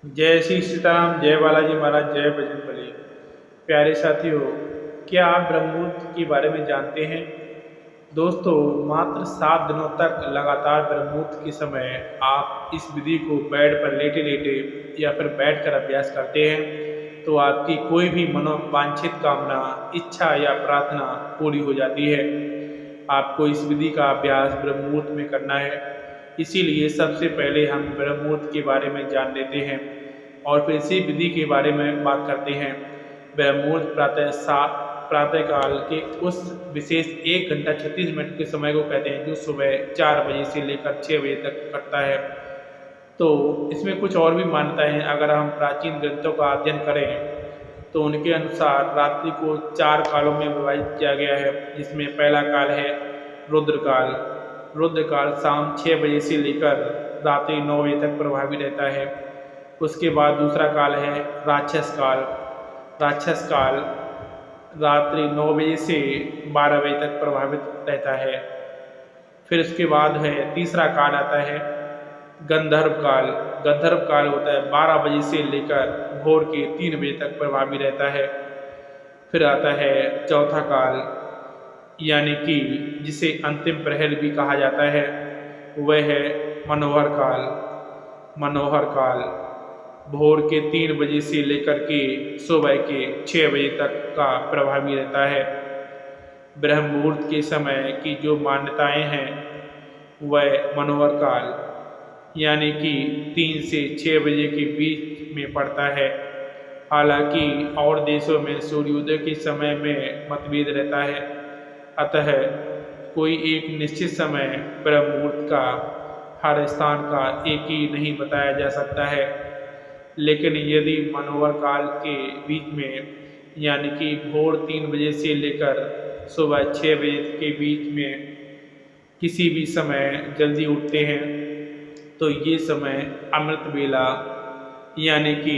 जय श्री सीताराम, जय बालाजी महाराज, जय बजरंगबली। प्यारे साथियों, क्या आप ब्रह्ममुहूर्त के बारे में जानते हैं? दोस्तों, मात्र 7 दिनों तक लगातार ब्रह्ममुहूर्त के समय आप इस विधि को बेड पर लेटे लेटे या फिर बैठकर अभ्यास करते हैं तो आपकी कोई भी मनोवांछित कामना, इच्छा या प्रार्थना पूरी हो जाती है। आपको इस विधि का अभ्यास ब्रह्ममुहूर्त में करना है। इसीलिए सबसे पहले हम ब्रह्ममुहूर्त के बारे में जान लेते हैं और फिर इसी विधि के बारे में बात करते हैं। ब्रह्ममुहूर्त प्रातःकाल के उस विशेष 1 घंटा 36 मिनट के समय को कहते हैं जो सुबह 4 बजे से लेकर 6 बजे तक कटता है। तो इसमें कुछ और भी मान्यताएं हैं। अगर हम प्राचीन ग्रंथों का अध्ययन करें तो उनके अनुसार रात्रि को 4 कालों में विभाजित किया गया है, जिसमें पहला काल है रुद्रकाल। रुद्रकाल शाम 6 बजे से लेकर रात्रि 9 बजे तक प्रभावी रहता है। उसके बाद दूसरा काल है राक्षस काल। राक्षस काल रात्रि 9 बजे से 12 बजे तक प्रभावित रहता है। फिर उसके बाद है तीसरा काल आता है गंधर्व काल। गंधर्व काल होता है 12 बजे से लेकर भोर के 3 बजे तक प्रभावी रहता है। फिर आता है चौथा काल, यानी कि जिसे अंतिम प्रहर भी कहा जाता है, वह है मनोहर काल। मनोहर काल भोर के 3 बजे से लेकर के सुबह के 6 बजे तक का प्रभावी रहता है। ब्रह्म मुहूर्त के समय की जो मान्यताएं हैं वह मनोहर काल यानी कि 3 से 6 बजे के बीच में पड़ता है। हालांकि और देशों में सूर्योदय के समय में मतभेद रहता है, अतः कोई एक निश्चित समय ब्रह्म मुहूर्त का हर स्थान का एक ही नहीं बताया जा सकता है। लेकिन यदि मनोहर काल के बीच में यानी कि भोर 3 बजे से लेकर सुबह 6 बजे के बीच में किसी भी समय जल्दी उठते हैं तो ये समय अमृत बेला यानी कि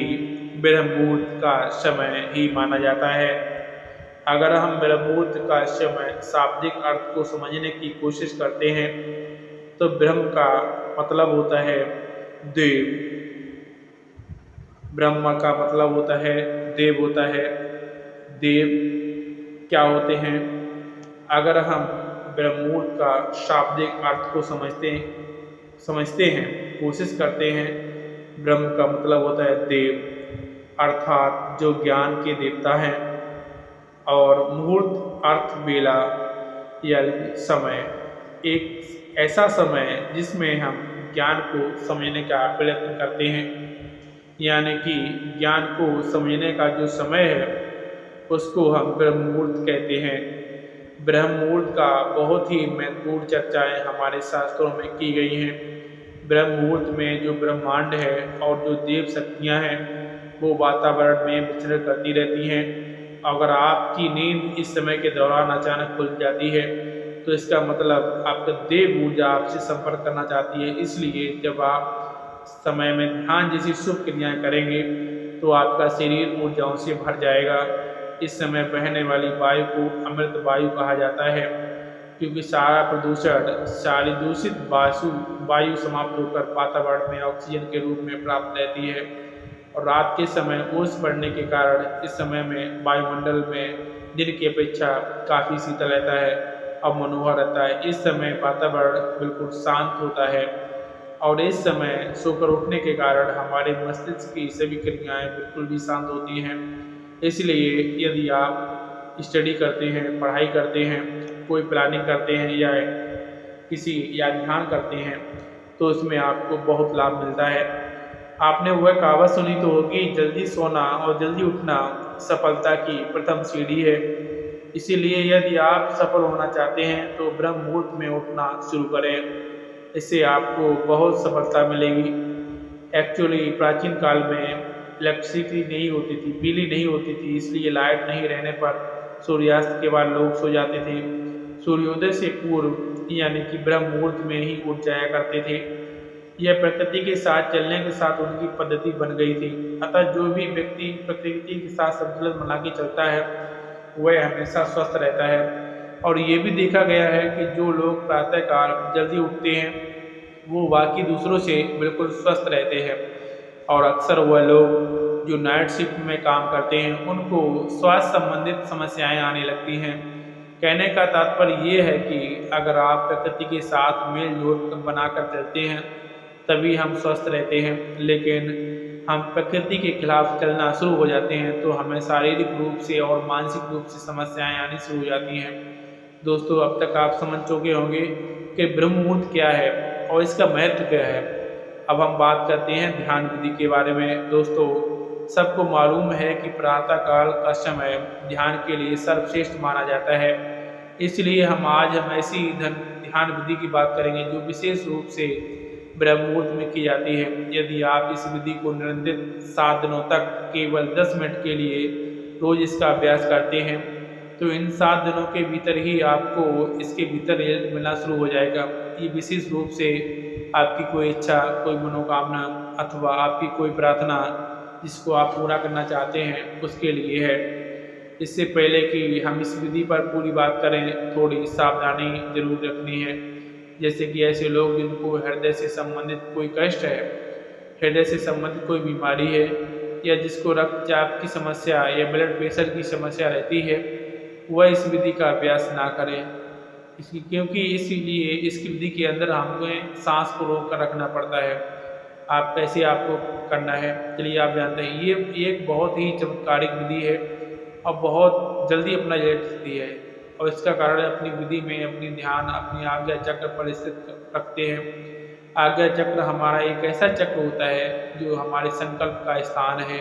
ब्रह्म मुहूर्त का समय ही माना जाता है। अगर हम ब्रह्म मुहूर्त का समय शाब्दिक अर्थ को समझने की कोशिश करते हैं तो ब्रह्म का मतलब होता है देव। ब्रह्म का मतलब होता है देव होता है। देव क्या होते हैं? अगर हम ब्रह्म मुहूर्त का शाब्दिक अर्थ को समझते हैं, कोशिश करते हैं, ब्रह्म का मतलब होता है देव, अर्थात जो ज्ञान के देवता हैं। और मुहूर्त अर्थ बेला या समय, एक ऐसा समय जिसमें हम ज्ञान को समझने का प्रयत्न करते हैं, यानी कि ज्ञान को समझने का जो समय है उसको हम ब्रह्म मुहूर्त कहते हैं। ब्रह्म मुहूर्त का बहुत ही महत्वपूर्ण चर्चाएं हमारे शास्त्रों में की गई हैं। ब्रह्म मुहूर्त में जो ब्रह्मांड है और जो देव शक्तियाँ हैं वो वातावरण में विचरण करती रहती हैं। अगर आपकी नींद इस समय के दौरान अचानक खुल जाती है तो इसका मतलब आपका देव ऊर्जा आपसे संपर्क करना चाहती है। इसलिए जब आप समय में ध्यान जैसी शुभ क्रियाएँ करेंगे तो आपका शरीर ऊर्जाओं से भर जाएगा। इस समय बहने वाली वायु को अमृत वायु कहा जाता है, क्योंकि सारा प्रदूषण, सारी दूषित वायु समाप्त होकर वातावरण में ऑक्सीजन के रूप में प्राप्त रहती है। और रात के समय ओस पड़ने के कारण इस समय में वायुमंडल में दिन की अपेक्षा काफ़ी शीतल रहता है और मनोहर रहता है। इस समय वातावरण बिल्कुल शांत होता है और इस समय सोकर उठने के कारण हमारे मस्तिष्क की सभी क्रियाएँ बिल्कुल भी शांत होती हैं। इसलिए यदि आप स्टडी करते हैं, पढ़ाई करते हैं, कोई प्लानिंग करते हैं या ध्यान करते हैं तो उसमें आपको बहुत लाभ मिलता है। आपने वह कहावत सुनी तो होगी, जल्दी सोना और जल्दी उठना सफलता की प्रथम सीढ़ी है। इसीलिए यदि आप सफल होना चाहते हैं तो ब्रह्म मुहूर्त में उठना शुरू करें। इससे आपको बहुत सफलता मिलेगी। एक्चुअली प्राचीन काल में इलेक्ट्रिसिटी नहीं होती थी, बिजली नहीं होती थी, इसलिए लाइट नहीं रहने पर सूर्यास्त के बाद लोग सो जाते थे। सूर्योदय से पूर्व यानी कि ब्रह्म मुहूर्त में ही उठ जाया करते थे। यह प्रकृति के साथ चलने के साथ उनकी पद्धति बन गई थी। अतः जो भी व्यक्ति प्रकृति के साथ संतुलन बना के चलता है वह हमेशा स्वस्थ रहता है। और ये भी देखा गया है कि जो लोग प्रातःकाल जल्दी उठते हैं वो बाकी दूसरों से बिल्कुल स्वस्थ रहते हैं। और अक्सर वह लोग जो नाइट शिफ्ट में काम करते हैं उनको स्वास्थ्य संबंधित समस्याएं आने लगती हैं। कहने का तात्पर्य ये है कि अगर आप प्रकृति के साथ मेल जोल बनाकर चलते हैं तभी हम स्वस्थ रहते हैं, लेकिन हम प्रकृति के खिलाफ चलना शुरू हो जाते हैं तो हमें शारीरिक रूप से और मानसिक रूप से समस्याएं आनी शुरू हो जाती हैं। दोस्तों, अब तक आप समझ चुके होंगे कि ब्रह्म मुहूर्त क्या है और इसका महत्व क्या है। अब हम बात करते हैं ध्यान विधि के बारे में। दोस्तों, सबको मालूम है कि प्रातः काल का समय ध्यान के लिए सर्वश्रेष्ठ माना जाता है, इसलिए हम ऐसी ध्यान विधि की बात करेंगे जो विशेष रूप से ब्रह्म मुहूर्त में की जाती है। यदि आप इस विधि को निरंतर 7 दिनों तक केवल 10 मिनट के लिए रोज इसका अभ्यास करते हैं तो इन 7 दिनों के भीतर ही आपको इसके भीतर रिजल्ट मिलना शुरू हो जाएगा। ये विशेष रूप से आपकी कोई इच्छा, कोई मनोकामना अथवा आपकी कोई प्रार्थना जिसको आप पूरा करना चाहते हैं उसके लिए है। इससे पहले कि हम इस विधि पर पूरी बात करें, थोड़ी सावधानी जरूर रखनी है। जैसे कि ऐसे लोग जिनको हृदय से संबंधित कोई कष्ट है, हृदय से संबंधित कोई बीमारी है, या जिसको रक्तचाप की समस्या या ब्लड प्रेशर की समस्या रहती है, वह इस विधि का अभ्यास ना करें। क्योंकि इसीलिए इसकी विधि के अंदर हमें सांस को रोक कर रखना पड़ता है। आप कैसे आपको करना है, चलिए आप जानते हैं। ये एक बहुत ही चमत्कारिक विधि है और बहुत जल्दी अपना रिजल्ट देती है, और इसका कारण अपनी विधि में अपनी ध्यान अपनी आज्ञा चक्र पर स्थित रखते हैं। आज्ञा चक्र हमारा एक ऐसा चक्र होता है जो हमारे संकल्प का स्थान है।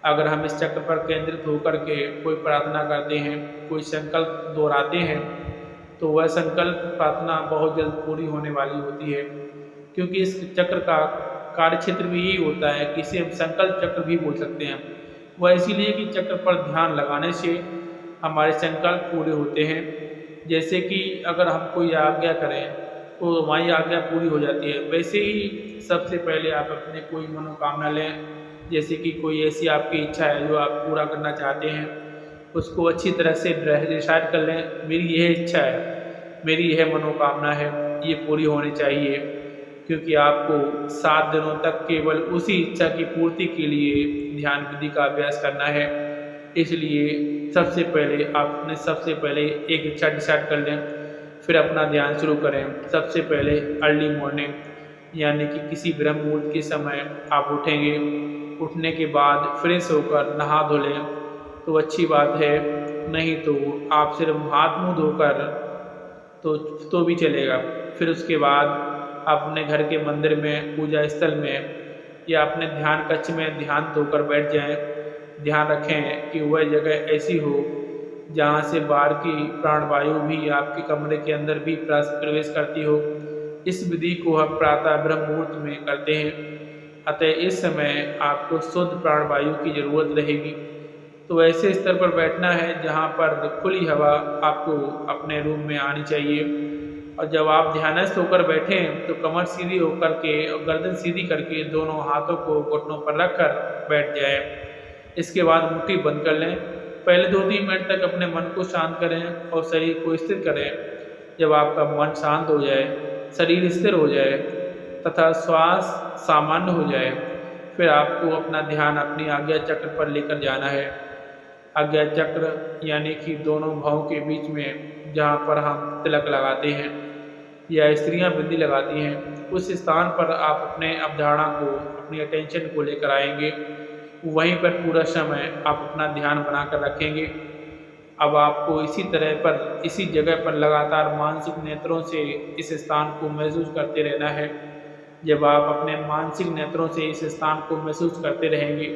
अगर हम इस चक्र पर केंद्रित होकर के कोई प्रार्थना करते हैं, कोई संकल्प दोहराते हैं, तो वह संकल्प प्रार्थना बहुत जल्द पूरी होने वाली होती है। क्योंकि इस चक्र का कार्य क्षेत्र भी यही होता है कि इसे हम संकल्प चक्र भी बोल सकते हैं। वह इसीलिए कि चक्र पर ध्यान लगाने से हमारे संकल्प पूरे होते हैं। जैसे कि अगर हम कोई आज्ञा करें तो हमारी आज्ञा पूरी हो जाती है। वैसे ही सबसे पहले आप अपने कोई मनोकामना लें, जैसे कि कोई ऐसी आपकी इच्छा है जो आप पूरा करना चाहते हैं, उसको अच्छी तरह से डिसाइड कर लें। मेरी यह इच्छा है, मेरी यह मनोकामना है, ये पूरी होनी चाहिए। क्योंकि आपको 7 दिनों तक केवल उसी इच्छा की पूर्ति के लिए ध्यान विधि का अभ्यास करना है। इसलिए सबसे पहले एक इच्छा डिसाइड कर लें, फिर अपना ध्यान शुरू करें। सबसे पहले अर्ली मॉर्निंग यानी कि किसी ब्रह्म मुहूर्त के समय आप उठेंगे। उठने के बाद फ्रेश होकर नहा धो लें तो अच्छी बात है, नहीं तो आप सिर्फ हाथ मुंह धोकर तो भी चलेगा। फिर उसके बाद आप अपने घर के मंदिर में, पूजा स्थल में या अपने ध्यान कक्ष में ध्यान धोकर बैठ जाएं। ध्यान रखें कि वह जगह ऐसी हो जहाँ से बाहर की प्राणवायु भी आपके कमरे के अंदर भी प्रवेश करती हो। इस विधि को हम प्रातः ब्रह्म मुहूर्त में करते हैं, अतः इस समय आपको शुद्ध प्राणवायु की जरूरत रहेगी। तो ऐसे स्तर पर बैठना है जहाँ पर खुली हवा आपको अपने रूम में आनी चाहिए। और जब आप ध्यानस्थ होकर बैठें तो कमर सीधी होकर के और गर्दन सीधी करके दोनों हाथों को घुटनों पर रखकर बैठ जाएं। इसके बाद मुट्ठी बंद कर लें। पहले 2-3 मिनट तक अपने मन को शांत करें और शरीर को स्थिर करें। जब आपका मन शांत हो जाए, शरीर स्थिर हो जाए तथा श्वास सामान्य हो जाए, फिर आपको अपना ध्यान अपनी आज्ञा चक्र पर लेकर जाना है। आज्ञा चक्र यानी कि दोनों भावों के बीच में जहाँ पर हम तिलक लगाते हैं या स्त्रियाँ बिंदी लगाती हैं, उस स्थान पर आप अपने अवधारणा को, अपनी अटेंशन को लेकर आएंगे। वहीं पर पूरा समय आप अपना ध्यान बनाकर रखेंगे। अब आपको इसी जगह पर लगातार मानसिक नेत्रों से इस स्थान को महसूस करते रहना है। जब आप अपने मानसिक नेत्रों से इस स्थान को महसूस करते रहेंगे,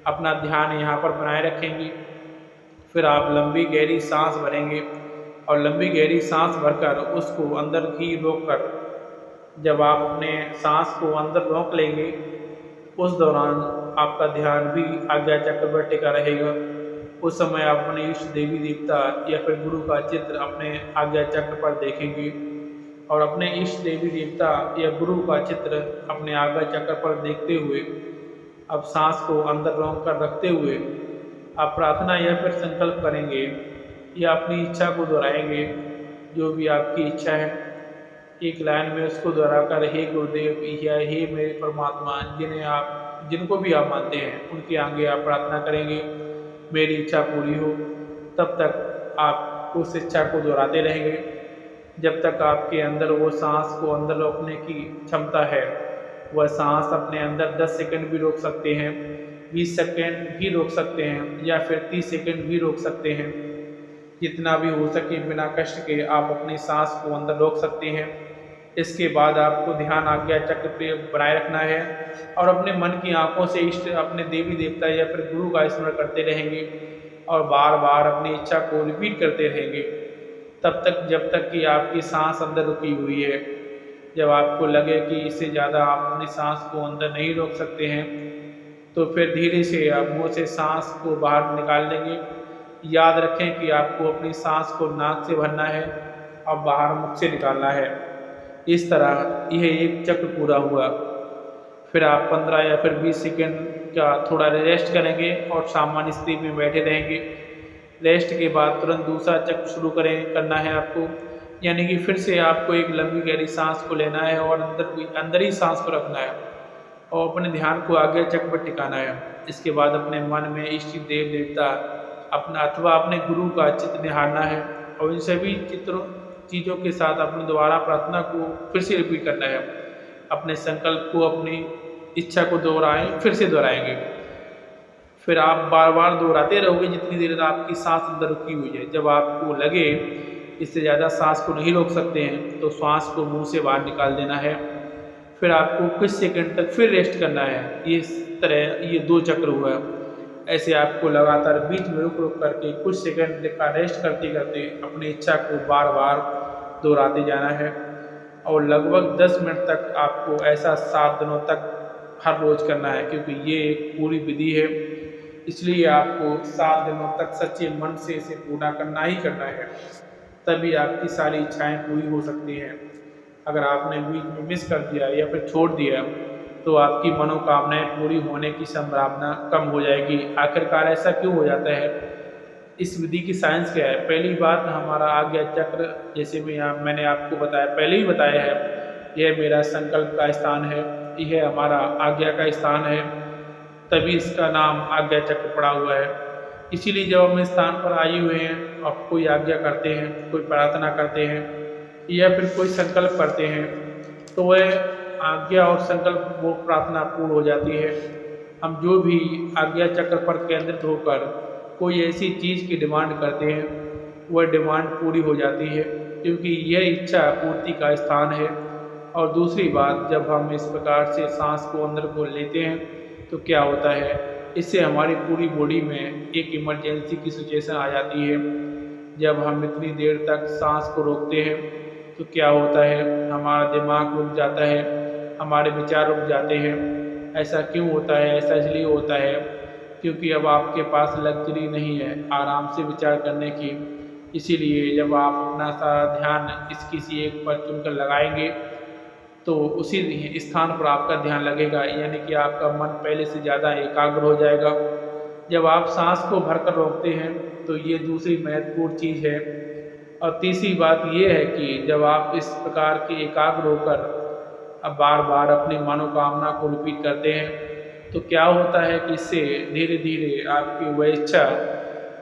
अपना ध्यान यहाँ पर बनाए रखेंगे, फिर आप लंबी गहरी सांस भरेंगे और लंबी गहरी सांस भरकर उसको अंदर ही रोककर, जब आप अपने सांस को अंदर रोक लेंगे, उस दौरान आपका ध्यान भी आज्ञा चक्र पर टिका रहेगा। उस समय आप अपने इष्ट देवी देवता या फिर गुरु का चित्र अपने आज्ञा चक्र पर देखेंगे और अपने इष्ट देवी देवता या गुरु का चित्र अपने आज्ञा चक्र पर देखते हुए अब सांस को अंदर रोक कर रखते हुए आप प्रार्थना या फिर संकल्प करेंगे या अपनी इच्छा को दोहराएंगे। जो भी आपकी इच्छा है एक लाइन में उसको दोहराकर, हे गुरुदेव या हे मेरे परमात्मा जिन्हें आप जिनको भी आप मानते हैं उनके आगे आप प्रार्थना करेंगे मेरी इच्छा पूरी हो। तब तक आप उस इच्छा को दोहराते रहेंगे जब तक आपके अंदर वो सांस को अंदर रोकने की क्षमता है। वह सांस अपने अंदर 10 सेकंड भी रोक सकते हैं, 20 सेकंड भी रोक सकते हैं या फिर 30 सेकंड भी रोक सकते हैं। जितना भी हो सके बिना कष्ट के आप अपनी सांस को अंदर रोक सकते हैं। इसके बाद आपको ध्यान आज्ञा चक्र पे बनाए रखना है और अपने मन की आंखों से इष्ट अपने देवी देवता या फिर गुरु का स्मरण करते रहेंगे और बार बार अपनी इच्छा को रिपीट करते रहेंगे तब तक जब तक कि आपकी सांस अंदर रुकी हुई है। जब आपको लगे कि इससे ज़्यादा आप अपनी सांस को अंदर नहीं रोक सकते हैं तो फिर धीरे से आप मुँह से सांस को बाहर निकाल देंगे। याद रखें कि आपको अपनी सांस को नाक से भरना है और बाहर मुख से निकालना है। इस तरह यह एक चक्र पूरा हुआ। फिर आप 15 या फिर 20 सेकंड का थोड़ा रेस्ट करेंगे और सामान्य स्थिति में बैठे रहेंगे। रेस्ट के बाद तुरंत दूसरा चक्र शुरू करना है आपको, यानी कि फिर से आपको एक लंबी गहरी सांस को लेना है और अंदर ही सांस को रखना है और अपने ध्यान को आगे चक्र पर टिकाना है। इसके बाद अपने मन में इष्ट देव देवता अपना अथवा अपने गुरु का चित्र निहारना है और इन सभी चीज़ों के साथ अपने दोबारा प्रार्थना को फिर से रिपीट करना है। अपने संकल्प को अपनी इच्छा को दोहराएं, फिर से दोहराएंगे। फिर आप बार बार दोहराते रहोगे जितनी देर आपकी सांस अंदर रुकी हुई है। जब आपको लगे इससे ज़्यादा सांस को नहीं रोक सकते हैं तो सांस को मुंह से बाहर निकाल देना है। फिर आपको कुछ सेकंड तक फिर रेस्ट करना है। इस तरह ये 2 चक्र हुआ। ऐसे आपको लगातार बीच में रुक रुक करके कुछ सेकंड का रेस्ट करते करते अपनी इच्छा को बार बार दोहराते जाना है और लगभग 10 मिनट तक आपको ऐसा 7 दिनों तक हर रोज़ करना है, क्योंकि ये एक पूरी विधि है। इसलिए आपको 7 दिनों तक सच्चे मन से इसे पूरा करना ही करना है, तभी आपकी सारी इच्छाएं पूरी हो सकती हैं। अगर आपने बीच में मिस कर दिया या फिर छोड़ दिया तो आपकी मनोकामनाएं पूरी होने की संभावना कम हो जाएगी। आखिरकार ऐसा क्यों हो जाता है? इस विधि की साइंस क्या है? पहली बात, हमारा आज्ञा चक्र, जैसे मैंने आपको बताया, पहले ही बताया है, यह मेरा संकल्प का स्थान है, यह हमारा आज्ञा का स्थान है, तभी इसका नाम आज्ञा चक्र पड़ा हुआ है। इसीलिए जब हम इस स्थान पर आए हुए हैं और कोई आज्ञा करते हैं, कोई प्रार्थना करते हैं या फिर कोई संकल्प करते हैं तो वह आज्ञा और संकल्प वो प्रार्थना पूर्ण हो जाती है। हम जो भी आज्ञा चक्र पर केंद्रित होकर कोई ऐसी चीज़ की डिमांड करते हैं वह डिमांड पूरी हो जाती है, क्योंकि यह इच्छा पूर्ति का स्थान है। और दूसरी बात, जब हम इस प्रकार से सांस को अंदर को लेते हैं तो क्या होता है, इससे हमारी पूरी बॉडी में एक इमरजेंसी की सिचुएशन आ जाती है। जब हम इतनी देर तक सांस को रोकते हैं तो क्या होता है, हमारा दिमाग रुक जाता है, हमारे विचार रुक जाते हैं। ऐसा क्यों होता है? ऐसा इसलिए होता है क्योंकि अब आपके पास लग्जरी नहीं है आराम से विचार करने की। इसीलिए जब आप अपना सारा ध्यान इस किसी एक पर चुनकर लगाएंगे तो उसी स्थान पर आपका ध्यान लगेगा, यानी कि आपका मन पहले से ज़्यादा एकाग्र हो जाएगा। जब आप सांस को भरकर रोकते हैं तो ये दूसरी महत्वपूर्ण चीज़ है। और तीसरी बात ये है कि जब आप इस प्रकार के एकाग्र होकर अब बार बार अपनी मनोकामना को रिपीट करते हैं तो क्या होता है कि इससे धीरे धीरे आपकी वह इच्छा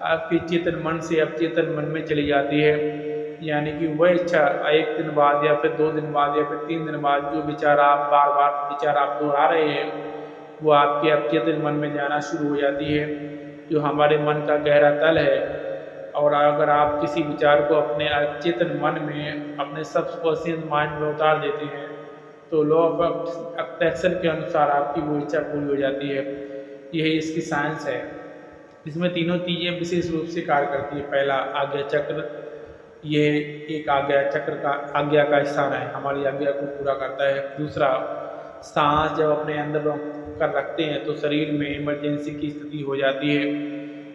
आपके चेतन मन से अवचेतन मन में चली जाती है। यानी कि वह इच्छा 1 दिन बाद या फिर 2 दिन बाद या फिर 3 दिन बाद जो विचार आप बार बार विचार आप दोहरा रहे हैं वो आपके अवचेतन मन में जाना शुरू हो जाती है, जो हमारे मन का गहरा तल है। और अगर आप किसी विचार को अपने अवचेतन मन में अपने सबकॉन्शियस माइंड में उतार देते हैं तो लॉ ऑफ अट्रैक्शन के अनुसार आपकी वो इच्छा पूरी हो जाती है। यही इसकी साइंस है। इसमें तीनों चीज़ें विशेष रूप से कार्य करती है। पहला, आज्ञा चक्र, ये एक आज्ञा चक्र का आज्ञा का स्थान है, हमारी आज्ञा को पूरा करता है। दूसरा, सांस जब अपने अंदर कर रखते हैं तो शरीर में इमरजेंसी की स्थिति हो जाती है,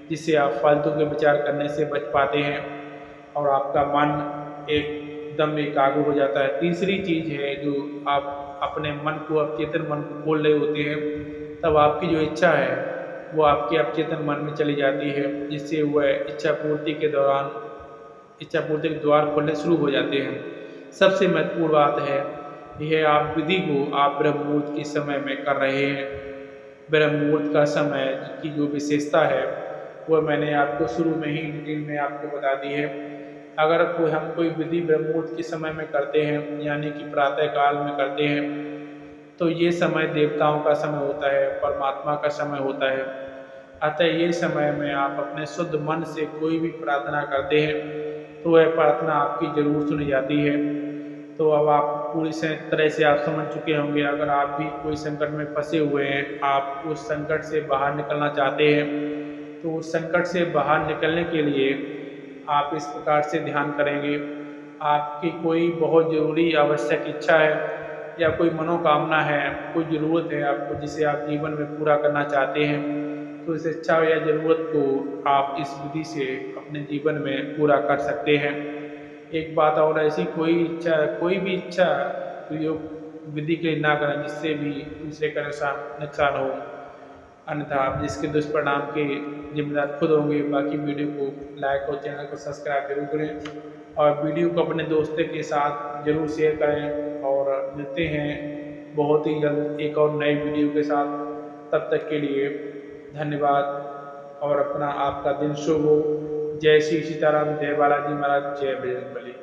जिससे आप फालतू के विचार करने से बच पाते हैं और आपका मन एकदम एकाग्र हो जाता है। तीसरी चीज़ है, जो आप अपने मन को अवचेतन मन को खोल रहे होते हैं तब आपकी जो इच्छा है वो आपके अवचेतन मन में चली जाती है, जिससे वह इच्छा पूर्ति के द्वार खोलने शुरू हो जाते हैं। सबसे महत्वपूर्ण बात है यह, आप विधि को आप ब्रह्म मुहूर्त के समय में कर रहे हैं। ब्रह्म मुहूर्त का समय की जो विशेषता है वह मैंने आपको शुरू में ही डिटेल में आपको बता दी है। अगर हम कोई विधि ब्रह्म मुहूर्त के समय में करते हैं यानी कि प्रातः काल में करते हैं तो ये समय देवताओं का समय होता है, परमात्मा का समय होता है। अतः ये समय में आप अपने शुद्ध मन से कोई भी प्रार्थना करते हैं तो वह प्रार्थना आपकी जरूर सुनी जाती है। तो अब आप पूरी तरह से आप समझ चुके होंगे। अगर आप भी कोई संकट में फंसे हुए हैं, आप उस संकट से बाहर निकलना चाहते हैं, तो उस संकट से बाहर निकलने के लिए आप इस प्रकार से ध्यान करेंगे। आपकी कोई बहुत ज़रूरी आवश्यक इच्छा है या कोई मनोकामना है, कोई ज़रूरत है आपको जिसे आप जीवन में पूरा करना चाहते हैं, तो इस इच्छा या ज़रूरत को आप इस विधि से अपने जीवन में पूरा कर सकते हैं। एक बात और, ऐसी कोई भी इच्छा प्रयोग विधि के लिए ना करें जिससे भी दूसरे का नुकसान हो, अन्यथा आप जिसके दुष्परिणाम के जिम्मेदार खुद होंगे। बाकी वीडियो को लाइक और चैनल को सब्सक्राइब जरूर करें और वीडियो को अपने दोस्तों के साथ जरूर शेयर करें। और मिलते हैं बहुत ही जल्द एक और नई वीडियो के साथ। तब तक के लिए धन्यवाद और अपना आपका दिन शुभ हो। जय श्री सीताराम, जय बालाजी महाराज, जय बजरंगबली।